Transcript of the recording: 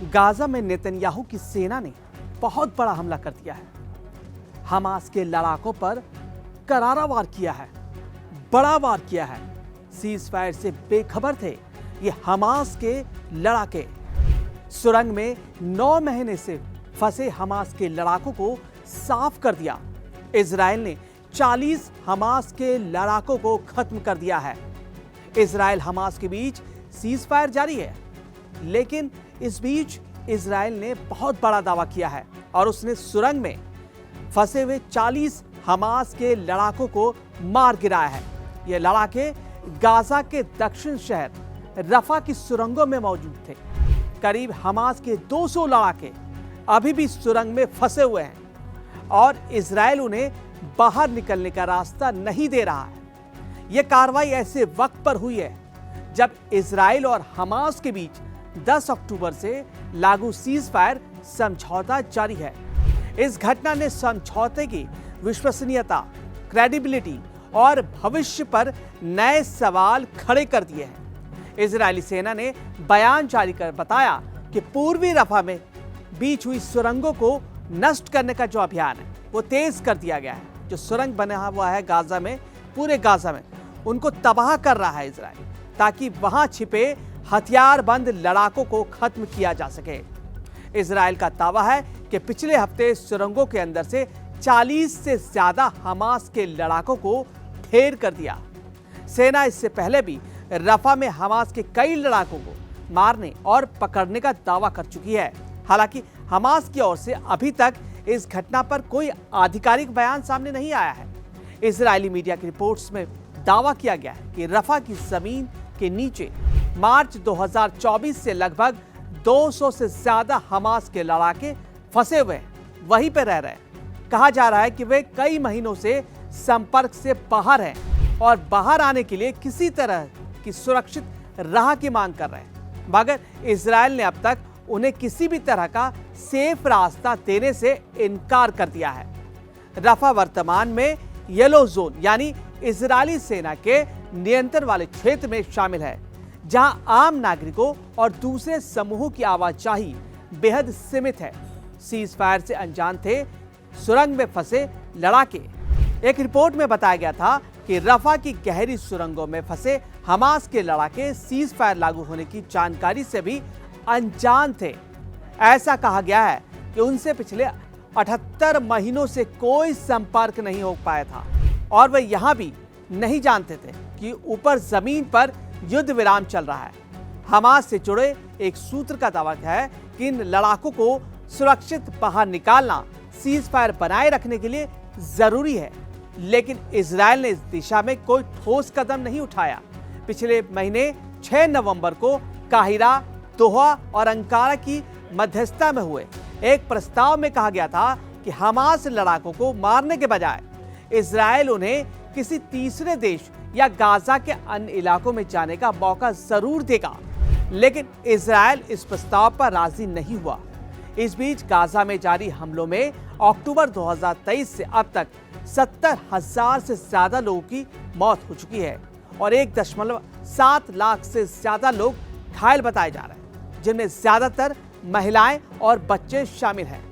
Gaza में Netanyahu की सेना ने बहुत बड़ा हमला कर दिया है। हमास के लड़ाकों पर करारा वार किया है, बड़ा वार किया है। सीज फायर से बेखबर थे ये हमास के लड़ाके। सुरंग में 9 महीने से फंसे हमास के लड़ाकों को साफ कर दिया। इजराइल ने 40 हमास के लड़ाकों को खत्म कर दिया है। इजराइल हमास के बीच सीज फायर जारी है, लेकिन इस बीच इजराइल ने बहुत बड़ा दावा किया है और उसने सुरंग में फंसे हुए 40 हमास के लड़ाकों को मार गिराया है। ये लड़ाके गाजा के दक्षिण शहर रफा की सुरंगों में मौजूद थे। करीब हमास के 200 लड़ाके अभी भी सुरंग में फंसे हुए हैं और इजराइल उन्हें बाहर निकलने का रास्ता नहीं दे रहा है। यह कार्रवाई ऐसे वक्त पर हुई है जब इजराइल और हमास के बीच 10 अक्टूबर से लागू सीज फायर समझौता जारी है। इस घटना ने समझौते की विश्वसनीयता, क्रेडिबिलिटी और भविष्य पर नए सवाल खड़े कर दिए हैं। इजरायली सेना ने बयान जारी कर बताया कि पूर्वी रफा में बीच हुई सुरंगों को नष्ट करने का जो अभियान है वो तेज कर दिया गया है। जो सुरंग बना हुआ है गाजा में, पूरे गाजा में, उनको तबाह कर रहा है इजराइल, ताकि वहां छिपे हथियारबंद लड़ाकों को खत्म किया जा सके। इजराइल का दावा है कि पिछले हफ्ते सुरंगों के अंदर से 40 से ज्यादा हमास के लड़ाकों को ढेर कर दिया। सेना इससे पहले भी रफा में हमास के कई लड़ाकों को मारने और पकड़ने का दावा कर चुकी है। हालांकि हमास की ओर से अभी तक इस घटना पर कोई आधिकारिक बयान सामने नहीं आया है। इजरायली मीडिया की रिपोर्ट्स में दावा किया गया है कि रफा की जमीन के नीचे मार्च 2024 से लगभग 200 से ज्यादा हमास के लड़ाके फंसे हुए हैं, वहीं पर रह रहे हैं। कहा जा रहा है कि वे कई महीनों से संपर्क से बाहर हैं और बाहर आने के लिए किसी तरह की सुरक्षित राह की मांग कर रहे हैं, मगर इजराइल ने अब तक उन्हें किसी भी तरह का सेफ रास्ता देने से इनकार कर दिया है। रफा वर्तमान में येलो जोन यानी इजरायली सेना के नियंत्रण वाले क्षेत्र में शामिल है, जहां आम नागरिकों और दूसरे समूहों की आवाजाही बेहद सीमित है। सीज फायर से अनजान थे सुरंग में फंसे लड़ाके। एक रिपोर्ट में बताया गया था कि रफा की गहरी सुरंगों में फंसे हमास के लड़ाके सीज फायर लागू होने की जानकारी से भी अनजान थे। ऐसा कहा गया है कि उनसे पिछले 78 महीनों से कोई संपर्क नहीं हो पाया था और वे यहां भी नहीं जानते थे कि ऊपर जमीन पर युद्ध विराम चल रहा है। हमास से जुड़े एक सूत्र का दावा है कि इन लड़ाकों को सुरक्षित बाहर निकालना सीज फायर बनाए रखने के लिए जरूरी है, लेकिन इजराइल ने इस दिशा में कोई ठोस कदम नहीं उठाया। पिछले महीने 6 नवंबर को काहिरा, दोहा और अंकारा की मध्यस्थता में हुए एक प्रस्ताव में कहा गया था कि हमास लड़ाकों को मारने के बजाय इजराइल उन्हें किसी तीसरे देश या गाजा के अन्य इलाकों में जाने का मौका जरूर देगा, लेकिन इजराइल इस प्रस्ताव पर राजी नहीं हुआ। इस बीच गाजा में जारी हमलों में अक्टूबर 2023 से अब तक 70,000 से ज्यादा लोगों की मौत हो चुकी है और 1.7 लाख से ज्यादा लोग घायल बताए जा रहे हैं, जिनमें ज्यादातर महिलाएं और बच्चे शामिल हैं।